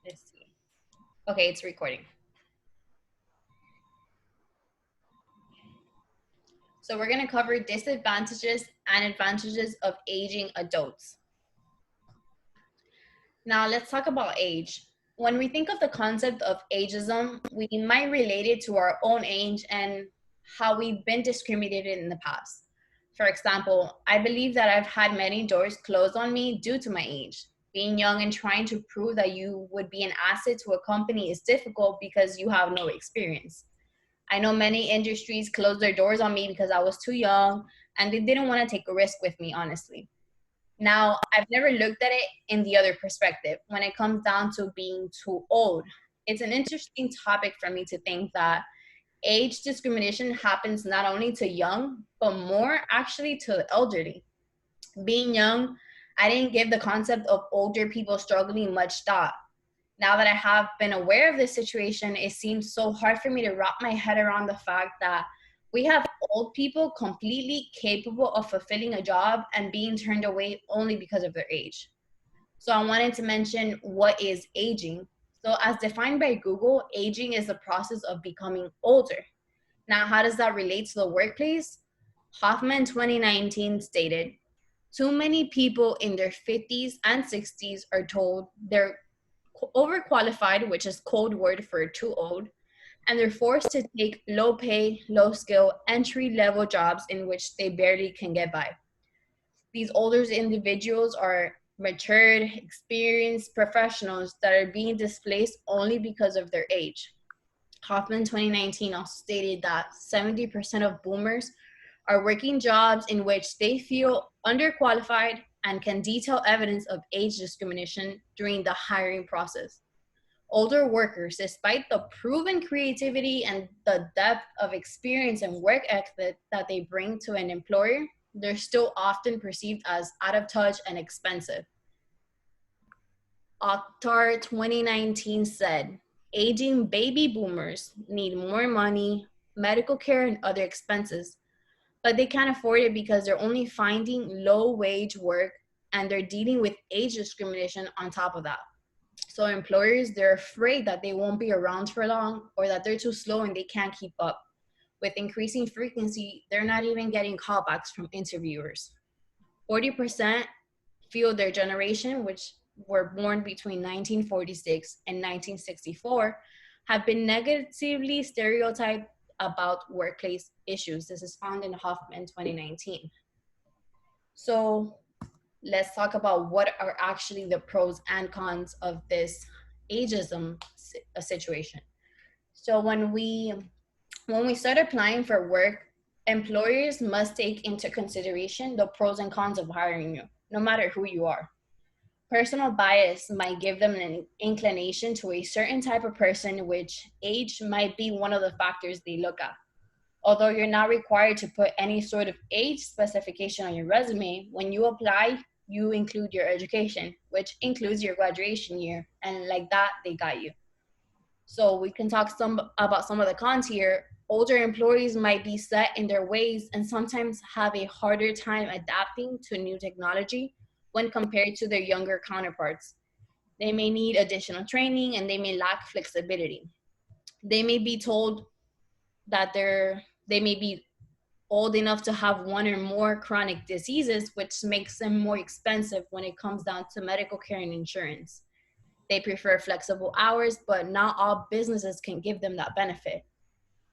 Let's see. Okay, it's recording. So we're going to cover disadvantages and advantages of aging adults. Now let's talk about age. When we think of the concept of ageism, we might relate it to our own age and how we've been discriminated in the past. For example, I believe that I've had many doors closed on me due to my age. Being young and trying to prove that you would be an asset to a company is difficult because you have no experience. I know many industries closed their doors on me because I was too young and they didn't want to take a risk with me, honestly. Now, I've never looked at it in the other perspective when it comes down to being too old. It's an interesting topic for me to think that age discrimination happens not only to young, but more actually to the elderly. Being young, I didn't give the concept of older people struggling much thought. Now that I have been aware of this situation, it seems so hard for me to wrap my head around the fact that we have old people completely capable of fulfilling a job and being turned away only because of their age. So I wanted to mention what is aging. So as defined by Google, aging is the process of becoming older. Now, how does that relate to the workplace? Hoffman 2019 stated, too many people in their 50s and 60s are told they're overqualified, which is code word for too old, and they're forced to take low pay, low skill, entry level jobs in which they barely can get by. These older individuals are matured, experienced professionals that are being displaced only because of their age. Hoffman 2019 also stated that 70% of boomers are working jobs in which they feel underqualified and can detail evidence of age discrimination during the hiring process. Older workers, despite the proven creativity and the depth of experience and work ethic that they bring to an employer, they're still often perceived as out of touch and expensive. Akhtar 2019 said, aging baby boomers need more money, medical care, and other expenses, but they can't afford it because they're only finding low wage work and they're dealing with age discrimination on top of that. So employers, they're afraid that they won't be around for long or that they're too slow and they can't keep up. With increasing frequency, they're not even getting callbacks from interviewers. 40% feel their generation, which were born between 1946 and 1964, have been negatively stereotyped about workplace issues. This is found in Hoffman 2019. So let's talk about what are actually the pros and cons of this ageism situation. So when we start applying for work, employers must take into consideration the pros and cons of hiring you, no matter who you are. Personal bias might give them an inclination to a certain type of person, which age might be one of the factors they look at. Although you're not required to put any sort of age specification on your resume, when you apply, you include your education, which includes your graduation year, and like that, they got you. So we can talk about some of the cons here. Older employees might be set in their ways and sometimes have a harder time adapting to new technology when compared to their younger counterparts. They may need additional training and they may lack flexibility. They may be told that they may be old enough to have one or more chronic diseases, which makes them more expensive when it comes down to medical care and insurance. They prefer flexible hours, but not all businesses can give them that benefit.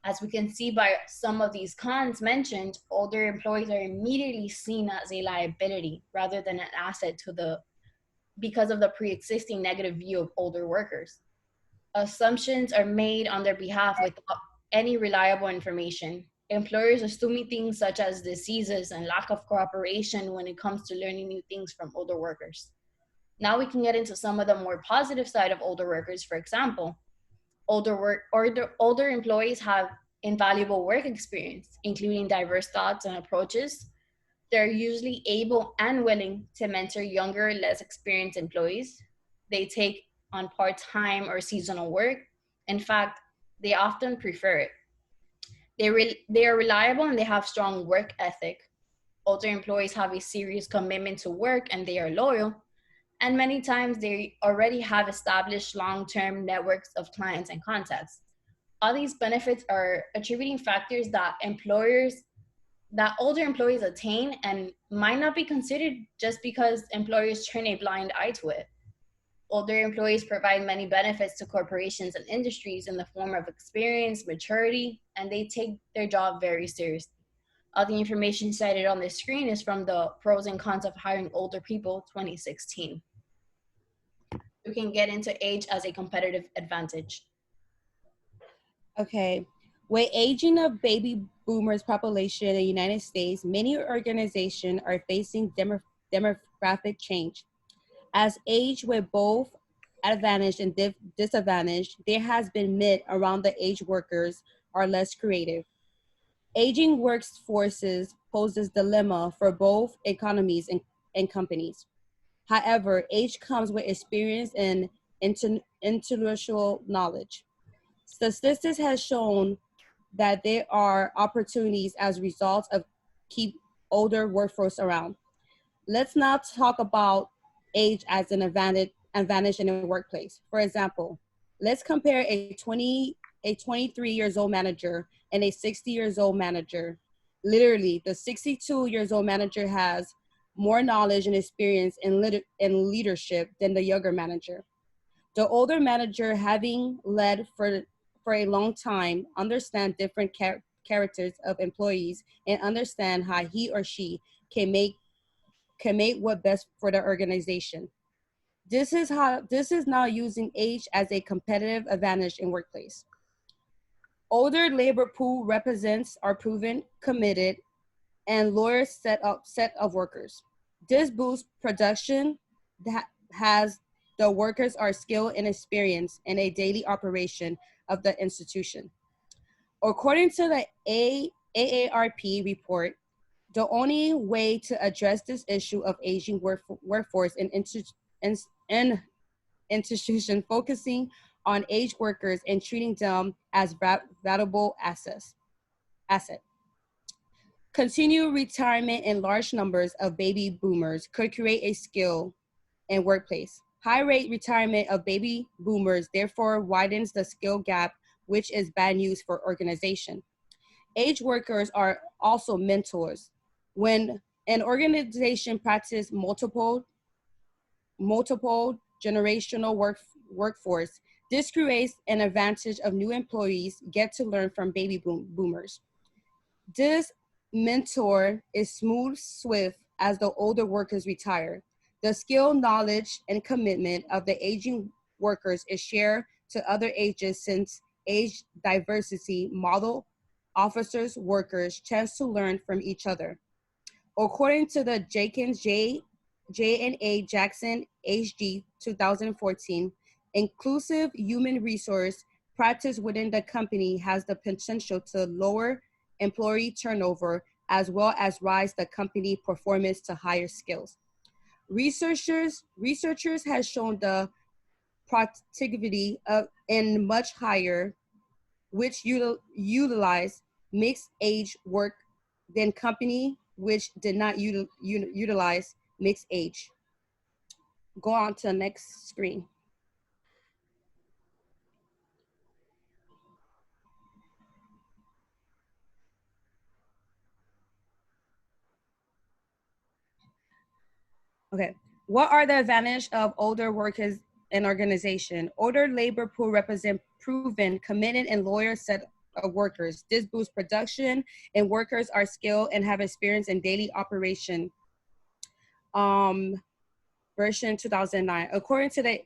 As we can see by some of these cons mentioned, older employees are immediately seen as a liability rather than an asset to the because of the pre-existing negative view of older workers. Assumptions are made on their behalf without any reliable information. Employers assuming things such as diseases and lack of cooperation when it comes to learning new things from older workers. Now we can get into some of the more positive side of older workers. For example, older employees have invaluable work experience, including diverse thoughts and approaches. They're usually able and willing to mentor younger, less experienced employees. They take on part-time or seasonal work. In fact, they often prefer it. They are reliable and they have strong work ethic. Older employees have a serious commitment to work and they are loyal. And many times they already have established long-term networks of clients and contacts. All these benefits are attributing factors that older employees attain and might not be considered just because employers turn a blind eye to it. Older employees provide many benefits to corporations and industries in the form of experience, maturity, and they take their job very seriously. All the information cited on the screen is from the Pros and Cons of Hiring Older People 2016. We can get into age as a competitive advantage. Okay. With aging of baby boomers population in the United States, many organizations are facing demographic change. As age with both advantage and disadvantage, there has been myth around the age workers are less creative. Aging workforces poses dilemma for both economies and companies. However, age comes with experience and intellectual knowledge. Statistics has shown that there are opportunities as a result of keep older workforce around. Let's now talk about age as an advantage in a workplace. For example, let's compare a 23 years old manager and a 60 years old manager. Literally, the 62 years old manager has more knowledge and experience in leadership than the younger manager. The older manager, having led for a long time, understand different characters of employees and understand how he or she can make what best for the organization. This is now using age as a competitive advantage in workplace. Older labor pool represents are proven, committed, and loyal set of workers. This boosts production that has the workers are skilled and experienced in a daily operation of the institution. According to the AARP report, the only way to address this issue of aging workforce in institution focusing on age workers and treating them as valuable asset. Continued retirement in large numbers of baby boomers could create a skill in workplace. High rate retirement of baby boomers therefore widens the skill gap, which is bad news for organization. Age workers are also mentors. When an organization practices multiple generational workforce, this creates an advantage of new employees get to learn from baby boomers. This mentor is smooth, swift as the older workers retire. The skill, knowledge, and commitment of the aging workers is shared to other ages since age diversity model officers, workers chance to learn from each other. According to the Jenkins J&A Jackson HG 2014, inclusive human resource practice within the company has the potential to lower employee turnover as well as rise the company performance to higher skills. Researchers has shown the productivity of in much higher, which utilize mixed age work than company which did not utilize mixed age. Go on to the next screen. Okay. What are the advantages of older workers in organization? Older labor pool represent proven, committed, and loyal set of workers. This boosts production, and workers are skilled and have experience in daily operation. Version 2009. According to the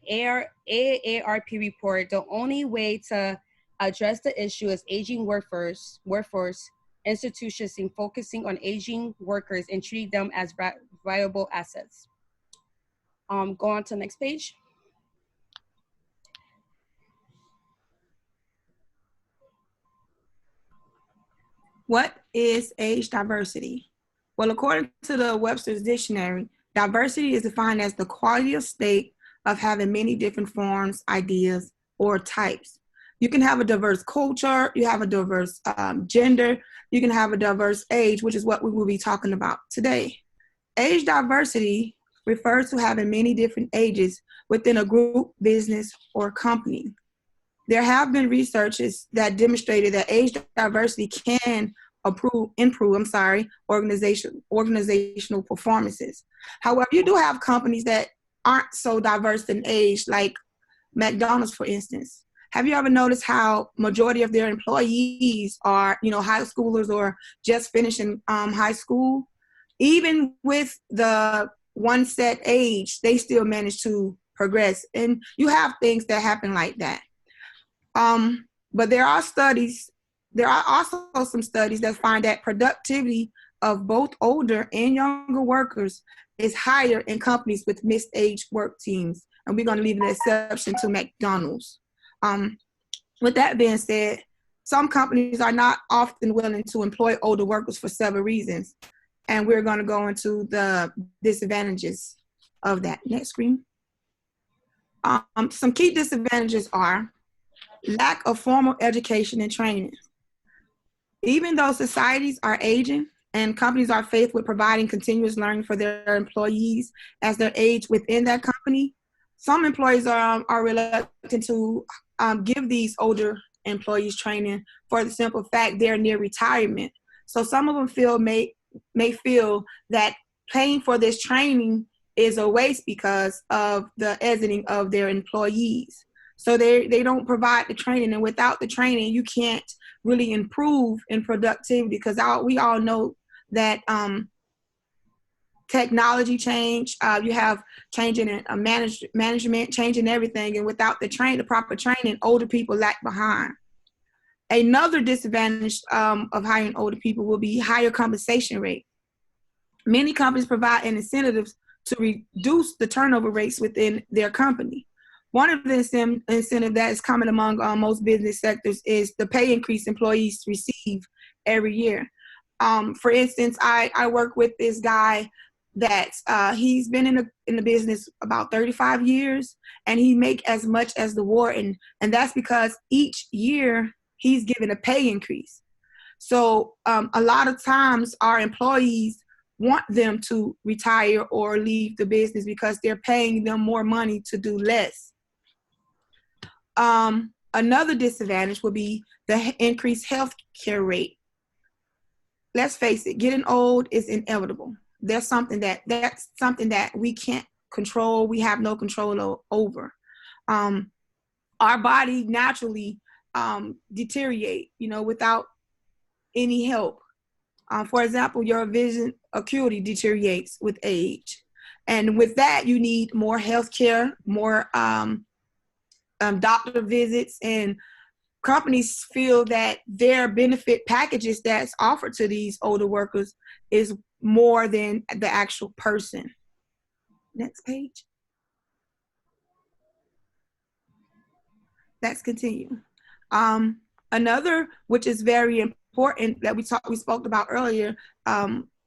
AARP report, the only way to address the issue is aging workforce institutions in focusing on aging workers and treating them as viable assets. Go on to the next page. What is age diversity? Well, according to the Webster's Dictionary, diversity is defined as the quality of state of having many different forms, ideas, or types. You can have a diverse culture, you have a diverse gender, you can have a diverse age, which is what we will be talking about today. Age diversity refers to having many different ages within a group, business, or company. There have been researches that demonstrated that age diversity can improve organizational performances. However, you do have companies that aren't so diverse in age, like McDonald's, for instance. Have you ever noticed how majority of their employees are, high schoolers or just finishing high school? Even with the one set age, they still manage to progress. And you have things that happen like that. But there are also some studies that find that productivity of both older and younger workers is higher in companies with mixed age work teams. And we're going to leave an exception to McDonald's. With that being said, some companies are not often willing to employ older workers for several reasons. And we're going to go into the disadvantages of that. Next screen. Some key disadvantages are lack of formal education and training. Even though societies are aging and companies are faced with providing continuous learning for their employees as they age within that company, some employees are reluctant to give these older employees training for the simple fact they're near retirement. So some of them may feel that paying for this training is a waste because of the exiting of their employees. So they don't provide the training, and without the training, you can't really improve in productivity because we all know that technology change, you have changing in management, changing everything, and without the proper training, older people lag behind. Another disadvantage of hiring older people will be higher compensation rate. Many companies provide incentives to reduce the turnover rates within their company. One of the incentives that is common among most business sectors is the pay increase employees receive every year. For instance, I work with this guy that he's been in the business about 35 years, and he make as much as the warden, and that's because each year he's given a pay increase. So a lot of times our employees want them to retire or leave the business because they're paying them more money to do less. Another disadvantage would be the increased health care rate. Let's face it, getting old is inevitable. That's something that we can't control. We have no control over. Our body naturally deteriorate, without any help. For example, your vision acuity deteriorates with age. And with that, you need more health care, more doctor visits, and companies feel that their benefit packages that's offered to these older workers is more than the actual person. Next page. Let's continue. Another, which is very important that we spoke about earlier,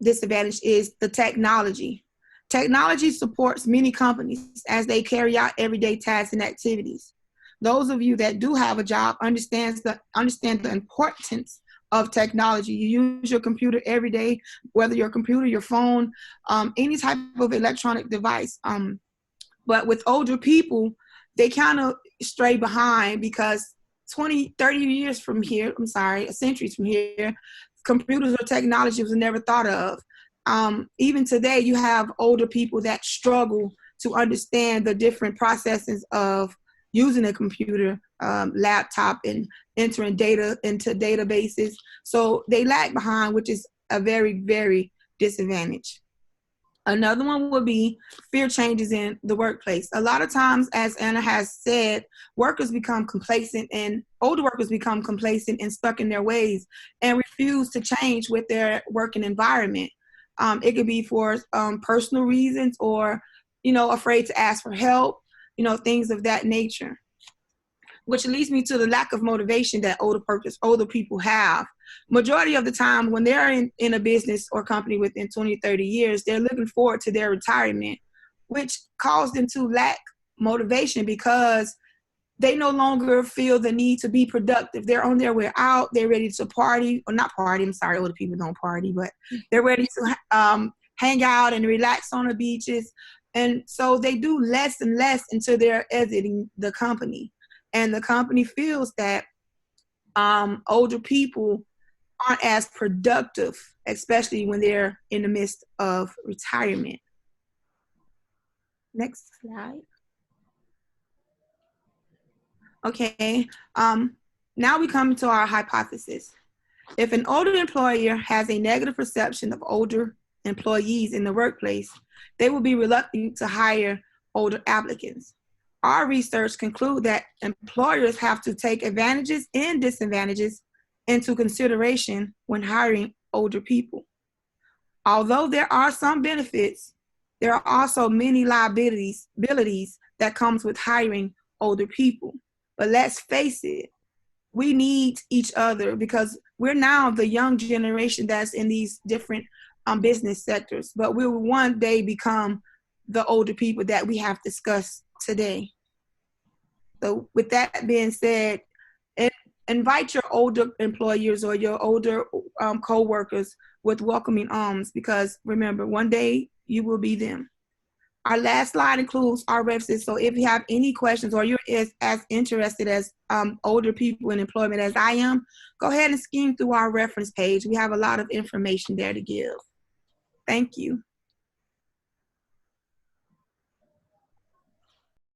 disadvantage is the technology. Technology supports many companies as they carry out everyday tasks and activities. Those of you that do have a job understand the importance of technology. You use your computer every day, whether your computer, your phone, any type of electronic device. But with older people, they kind of stray behind because 20, 30 years from here, centuries from here, computers or technology was never thought of. Even today, you have older people that struggle to understand the different processes of using a computer, laptop, and entering data into databases. So they lag behind, which is a very, very disadvantage. Another one would be fear changes in the workplace. A lot of times, as Anna has said, workers become complacent, and older workers become complacent and stuck in their ways and refuse to change with their working environment. It could be for personal reasons or, afraid to ask for help, things of that nature. Which leads me to the lack of motivation that older people have. Majority of the time when they're in a business or company within 20, 30 years, they're looking forward to their retirement, which caused them to lack motivation because they no longer feel the need to be productive. They're on their way out. They're ready to party, or not party. I'm sorry, older people don't party, but they're ready to hang out and relax on the beaches, And so they do less and less until they're exiting the company. And the company feels that older people aren't as productive, especially when they're in the midst of retirement. Next slide. Okay, now we come to our hypothesis. If an older employer has a negative perception of older employees in the workplace, they will be reluctant to hire older applicants. Our research concludes that employers have to take advantages and disadvantages into consideration when hiring older people. Although there are some benefits, there are also many liabilities that comes with hiring older people. But let's face it, we need each other because we're now the young generation that's in these different business sectors, but we will one day become the older people that we have discussed today. So with that being said, invite your older employers or your older co-workers with welcoming arms, because remember, one day you will be them. Our last slide includes our references. So if you have any questions or you're as interested as older people in employment as I am, go ahead and skim through our reference page. We have a lot of information there to give. Thank you.